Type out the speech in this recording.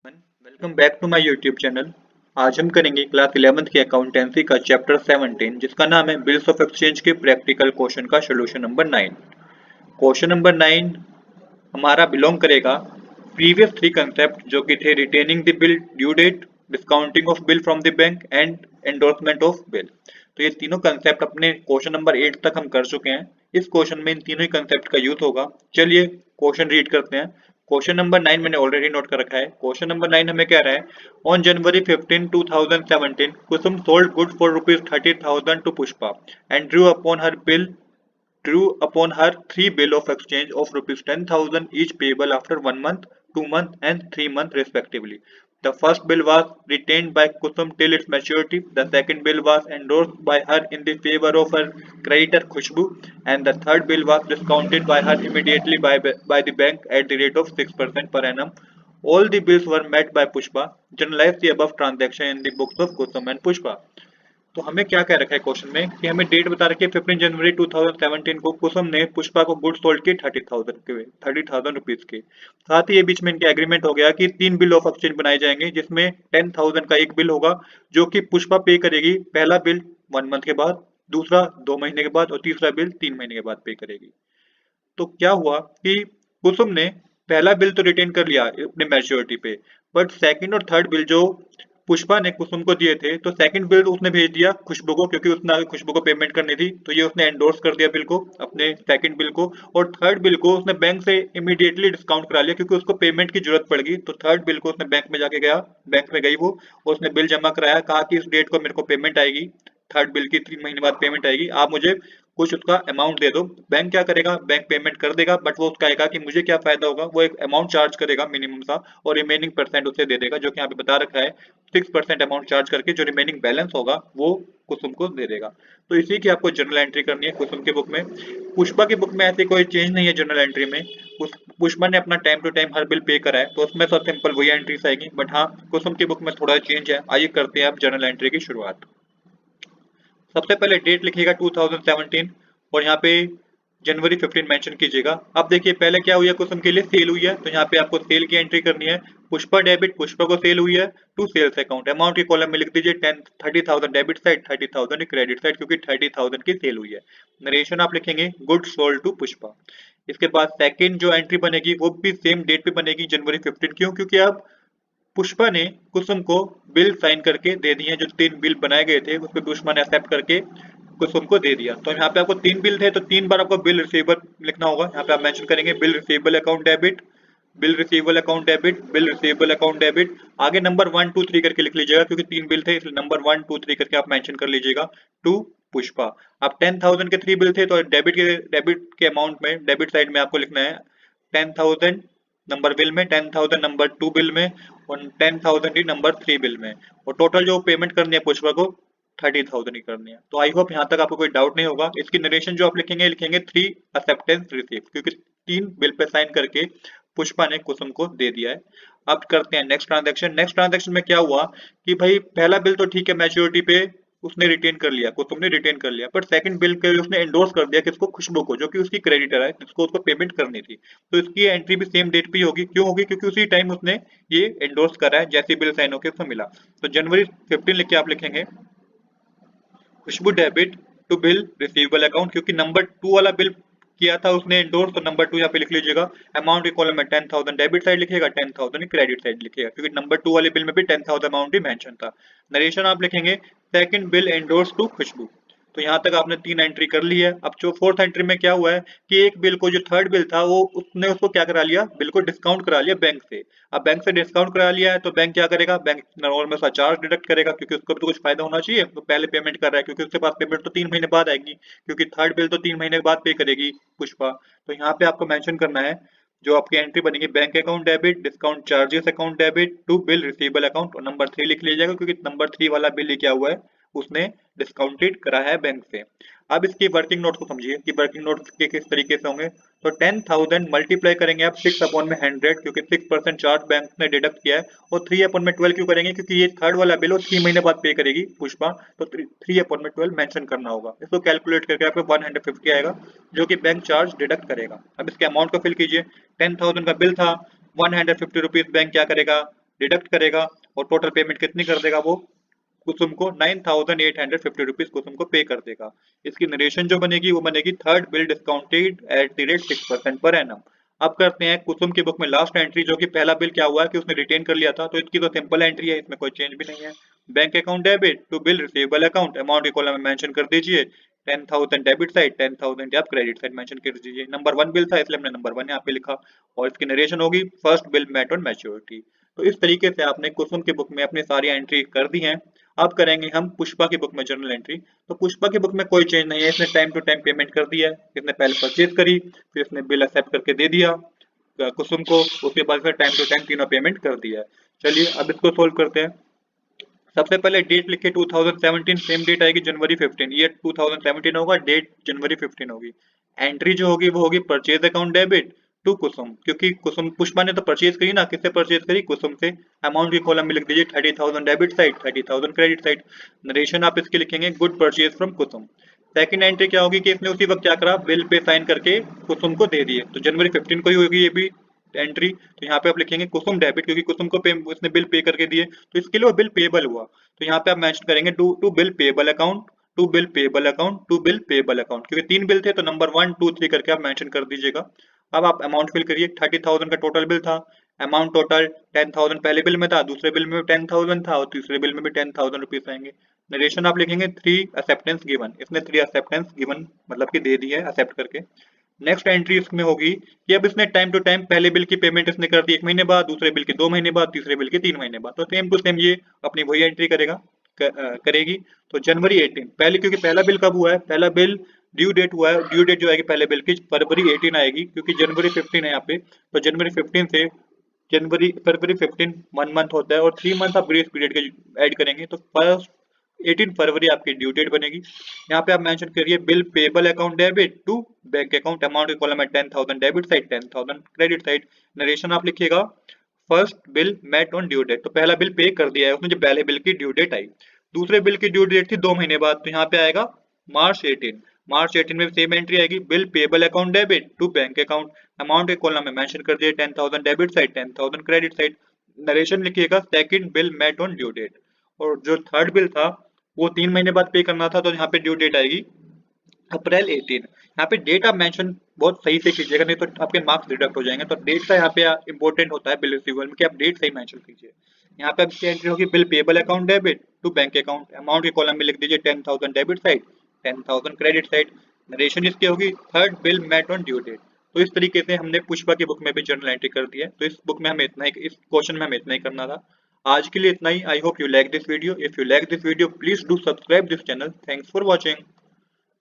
Welcome back to my YouTube channel. आज हम करेंगे क्लास 11th की अकाउंटेंसी का चैप्टर 17 जिसका नाम है बिल्स ऑफ एक्सचेंज के प्रैक्टिकल क्वेश्चन का सोल्यूशन नंबर 9। क्वेश्चन नंबर 9 हमारा बिलोंग करेगा प्रीवियस थ्री कंसेप्ट जो कि थे retaining the bill due date, discounting of bill from the bank and endorsement of bill. तो ये तीनों कंसेप्ट अपने क्वेश्चन नंबर 8 तक हम कर चुके हैं। इस क्वेश्चन में इन तीनों ही कंसेप्ट का यूज होगा। चलिए क्वेश्चन रीड करते हैं। क्वेश्चन नंबर 9 मैंने ऑलरेडी नोट कर रखा है। क्वेश्चन नंबर 9 हमें कह रहा है on January 15 2017 Kusum sold good for ₹30,000 to Pushpa and drew upon her three bill of exchange of ₹10,000 each payable after 1 month, 2 month and 3 month respectively. The first bill was retained by Kusum till its maturity. The second bill was endorsed by her in the favor of her creditor Khushbu, and the third bill was discounted by her immediately by the bank at the rate of 6% per annum. All the bills were met by Pushpa. Journalize the above transaction in the books of Kusum and Pushpa. तो हमें क्या कह रखा है question में कि हमें date बता रखी है 15 जनवरी 2017 को कुसुम ने पुष्पा को गुड सोल्ड की 30,000 रुपीज के। साथ ही ये बीच में इनके एग्रीमेंट हो गया कि तीन बिल ऑफ एक्सचेंज बनाए जाएंगे जिसमें 10,000 का एक बिल होगा जो कि पुष्पा पे करेगी। पहला बिल 1 मंथ के बाद, दूसरा 2 महीने के बाद और तीसरा बिल 3 महीने के बाद पे करेगी। तो क्या हुआ कि कुसुम ने पहला बिल तो रिटेन कर लिया अपने मैच्योरिटी पे, बट सेकंड और थर्ड बिल जो पुष्पा ने कुसुम को दिए थे तो सेकंड बिल उसने भेज दिया खुशबू को, क्योंकि उसने आगे खुशबू को पेमेंट करनी थी तो ये उसने एंडोर्स कर दिया बिल को, अपने सेकंड बिल को। और थर्ड बिल को उसने बैंक से इमीडिएटली डिस्काउंट करा लिया क्योंकि उसको पेमेंट की जरूरत पड़ गई। तो थर्ड बिल को उसने बैंक में जाके गया, बैंक में गई वो, उसने बिल जमा कराया, कहा कि इस डेट को मेरे को पेमेंट आएगी, थर्ड बिल की 3 महीने बाद पेमेंट आएगी, आप मुझे कुछ उसका अमाउंट दे दो। बैंक क्या करेगा, बैंक पेमेंट कर देगा, बट वो उसका कहेगा कि मुझे क्या फायदा होगा, वो एक अमाउंट चार्ज करेगा मिनिमम सा और रिमेनिंग परसेंट उसे दे देगा, जो कि यहाँ पे बता रखा है 6% अमाउंट चार्ज करके जो रिमेनिंग बैलेंस होगा वो कुसुम को दे देगा। तो इसी की आपको जर्नल एंट्री करनी है कुसुम की बुक में। पुष्पा की बुक में ऐसे कोई चेंज नहीं है जर्नल एंट्री में। पुष्पा ने अपना टाइम टू टाइम हर बिल पे करा है तो उसमें सब सिंपल वही एंट्रीज आएगी, बट हाँ कुसुम की बुक में थोड़ा चेंज है। आइए करते हैं आप जर्नल एंट्री की शुरुआत। सबसे पहले डेट लिखिएगा 2017 और यहाँ पे जनवरी 15 मेंशन कीजिएगा। अब देखिए पहले क्या हुई है, कुसुम के लिए सेल हुई है तो यहाँ पे आपको सेल की एंट्री करनी है। पुष्पा डेबिट, पुष्पा को सेल हुई है टू सेल्स अकाउंट, अमाउंट के कॉलम में लिख दीजिए 30,000 डेबिट साइड, 30,000 क्रेडिट साइड, क्योंकि 30,000 की सेल हुई है। नरेशन आप लिखेंगे गुड सोल्ड टू पुष्पा। इसके बाद सेकंड जो एंट्री बनेगी वो भी सेम डेट पे बनेगी जनवरी 15। क्यों? क्योंकि अब पुष्पा ने कुसुम को बिल साइन करके दे दिए हैं, जो तीन बिल बनाए गए थे उसको पुष्पा ने एक्सेप्ट करके कुसुम को दे दिया। तो यहाँ पे आपको तीन बिल थे तो तीन बार आपको बिल रिसीवर लिखना होगा। यहाँ पे आप मेंशन करेंगे bill receivable account debit, bill receivable account debit, bill receivable account debit. आगे नंबर 1 2 3 करके लिख लीजिएगा क्योंकि तीन बिल थे, इसलिए नंबर 1 2 3 करके आप मेंशन कर लीजिएगा टू पुष्पा। अब 10,000 के थ्री बिल थे तो डेबिट के अमाउंट में डेबिट साइड में आपको लिखना है 10,000 नंबर बिल में, 10,000 नंबर 2 बिल में और 10,000 ही नंबर 3 बिल में। और टोटल जो पेमेंट करनी है पुष्पा को 30,000 ही करनी है। तो आई होप यहाँ तक आपको कोई डाउट नहीं होगा। इसकी नरेशन जो आप लिखेंगे, लिखेंगे 3 एक्सेप्टेंस रिसीव, क्योंकि तीन बिल पे साइन करके पुष्पा ने कुसुम को दे दिया है। अब करते हैं नेक्स्ट ट्रांजेक्शन। नेक्स्ट ट्रांजेक्शन में क्या हुआ कि भाई पहला बिल तो ठीक है मैच्योरिटी पे उसने रिटेन कर लिया, कुसुम ने रिटेन कर लिया, पर सेकंड बिल के लिए उसने एंडोर्स कर दिया किसको, खुशबू को, जो कि उसकी क्रेडिटर है जिसको उसको पेमेंट करनी थी। तो इसकी एंट्री भी सेम डेट पे होगी। क्यों होगी? क्योंकि उसी टाइम उसने ये एंडोर्स करा है जैसे बिल साइन होकर उसको मिला। तो जनवरी 15 लिख के आप लिखेंगे Khushboo debit to bill receivable account, क्योंकि नंबर 2 वाला बिल किया था उसने एंडोर्स, तो नंबर 2 यहाँ पे लिख लीजिएगा। अमाउंट के कॉलम में 10,000 डेबिट साइड लिखेगा, 10,000 क्रेडिट साइड लिखेगा, क्योंकि नंबर 2 वाले बिल में भी 10,000 अमाउंट ही मेंशन था। नरेशन आप लिखेंगे सेकंड बिल एंडोर्स टू खुशबू। तो यहाँ तक आपने 3 एंट्री कर ली है। अब जो फोर्थ एंट्री में क्या हुआ है कि एक बिल को, जो थर्ड बिल था, वो उसने उसको क्या करा लिया, बिल को डिस्काउंट करा लिया बैंक से। अब बैंक से डिस्काउंट करा लिया है तो बैंक क्या करेगा, बैंक नॉर्मल में सा चार्ज डिडक्ट करेगा, क्योंकि उसको भी तो कुछ फायदा होना चाहिए। तो पहले पेमेंट कर रहा है क्योंकि उसके पास पेमेंट तो 3 महीने बाद आएगी, क्योंकि थर्ड बिल तो 3 महीने बाद पे करेगी पुष्पा। तो यहाँ पे आपको मेंशन करना है जो आपकी एंट्री बनेगी bank account debit, discount charges account debit to bill receivable account, और नंबर 3 लिख लीजिएगा क्योंकि नंबर 3 वाला बिल ही क्या हुआ है, उसने डिस्काउंटेड करा है बैंक से। अब इसकी वर्किंग नोट को समझिए कि वर्किंग नोट के किस तरीके से होंगे। तो 10,000 मल्टीप्लाई करेंगे आप 6 अपॉन में 100, क्योंकि 6% चार्ज बैंक ने डिडक्ट किया है, और 3 अपॉन में 12 क्यों करेंगे, क्योंकि ये थर्ड वाला बिल 3 महीने बाद पे करेगी पुष्पा, तो 3 अपॉन में 12 मेंशन करना होगा। इसको कैलकुलेट करके आपको 150 आएगा जो कि बैंक चार्ज डिडक्ट करेगा। अब इसके अमाउंट को फिल कीजिए। 10,000 का बिल था, 150 रुपीज बैंक क्या करेगा, डिडक्ट करेगा और टोटल पेमेंट कितनी कर देगा वो कुसुम को 9,850 रुपीज कुसुम को पे कर देगा। इसकी नरेशन जो बनेगी वो बनेगी third bill discounted at the rate 6% per annum. अब करते हैं कुसुम की बुक में लास्ट एंट्री, जो कि पहला बिल क्या हुआ है कि उसने रिटेन कर लिया था, तो इसकी तो सिंपल एंट्री है, इसमें कोई चेंज भी नहीं है। Bank account debit to bill receivable account, amount के कॉलम में मेंशन कर दीजिए 10,000 डेबिट साइड, 10,000 आप क्रेडिट साइड मेंशन कर दीजिए। नंबर 1 बिल था इसलिए हमने नंबर 1 यहाँ पे लिखा और इसकी नरेशन होगी first bill met on maturity. तो इस तरीके से आपने कुसुम की बुक में अपनी सारी एंट्री कर दी हैं। अब करेंगे हम पुष्पा की बुक में जर्नल एंट्री। तो पुष्पा की बुक में कोई चेंज नहीं है, इसने टाइम टू टाइम पेमेंट कर दिया है। इसने पहले परचेज करी, फिर इसने बिल एक्सेप्ट करके दे दिया कुसुम को, उसके बाद फिर टाइम टू टाइम तीनों पेमेंट कर दिया है। चलिए अब इसको सोल्व करते हैं। सबसे पहले डेट लिखे 2017, सेम डेट आएगी जनवरी 15, ये 2017 होगा, डेट जनवरी 15 होगी। एंट्री जो होगी वो होगी परचेज अकाउंट डेबिट टू कुसुम, क्योंकि कुसुम पुष्पा ने तो परचेज करी ना, किससे परचेज करी, कुसुम से। अमाउंट की कॉलम में लिख दीजिए 30,000 debit side, 30,000 credit side. Narration आप इसके लिखेंगे good purchase from Kusum. Second entry क्या होगी कि इसने उसी वक्त क्या करा, बिल पे साइन करके कुसुम को दे दिए, तो जनवरी 15 को ही होगी ये भी एंट्री। तो यहाँ पे आप लिखेंगे कुसुम डेबिट, क्योंकि कुसुम को उसने बिल पे करके दिए, तो इसके लिए वो बिल पेबल हुआ। तो यहाँ पे आप मेंशन करेंगे to bill payable account, to bill payable account, to bill payable account, क्योंकि 3 बिल थे तो नंबर 1 2 3 करके आप मेंशन कर दीजिएगा। अब आप अमाउंट फिल करिए, 30,000 का टोटल बिल था। अमाउंट टोटल 10,000 पहले बिल में था, दूसरे बिल में भी 10,000 था और तीसरे बिल में भी 10,000 रुपीज आएंगे। नरेशन आप लिखेंगे 3 एक्सेप्टेंस गिवन, इसने 3 एक्सेप्टेंस गिवन मतलब कि दे दी है एक्सेप्ट करके। नेक्स्ट एंट्री इसमें होगी कि अब इसने टाइम टू टाइम पहले बिल की पेमेंट इसने कर दी 1 महीने बाद, दूसरे बिल के 2 महीने बाद, तीसरे बिल के 3 महीने बाद, तो सेम टू सेम ये अपनी वही एंट्री करेगी। तो जनवरी 18 पहले, क्योंकि पहला बिल कब हुआ है, पहला बिल ड्यू डेट हुआ है, ड्यू डेट जो आएगी पहले बिल की फरवरी 18 आएगी, क्योंकि जनवरी 15 है यहाँ पे, तो जनवरी 15 से फरवरी 15 1 मंथ होता है और 3 मंथ आप ग्रेस पीरियड के ऐड करेंगे, तो फर्स्ट 18 फरवरी आपकी ड्यू डेट बनेगी। यहाँ पे आप मेंशन करिए bill payable account debit to bank account, amount के कॉलम में 10,000 debit side, 10,000 credit side. Narration आप लिखिएगा first bill met on due date, तो पहला बिल पे कर दिया है उसने जब पहले बिल की ड्यू डेट आई। दूसरे बिल की ड्यू डेट थी 2 महीने बाद, तो यहाँ पे आएगा मार्च 18। मार्च 18 में सेम एंट्री आएगी bill payable account debit to bank account, amount के कॉलम में मेंशन कर दिया 10,000 debit side, 10,000 credit side. Narration लिखिएगा second bill met on due date. और जो थर्ड बिल था वो 3 महीने बाद पे करना था, तो यहाँ पे ड्यू डेट आएगी अप्रैल 18। यहाँ पे डेट आप मेंशन बहुत सही से कीजिएगा, नहीं तो आपके मार्क्स डिडक्ट हो जाएंगे। तो डेट का यहाँ पे इंपॉर्टेंट होता है बिल रिसीवेबल में कि आप डेट सही मेंशन कीजिए। यहाँ पे आपकी एंट्री होगी bill payable account debit to bank account, amount के कॉलम में लिख दीजिए 10,000 debit side, 10,000 credit side. Narration इसकी होगी third bill met on due date. तो इस तरीके से हमने पुष्पा की बुक में भी जर्नल एंट्री कर दी है। तो इस बुक में हमें इतना ही, इस क्वेश्चन में हमें इतना ही करना था। आज के लिए इतना ही। I hope you like this video. If you like this video please do subscribe this channel. Thanks for watching.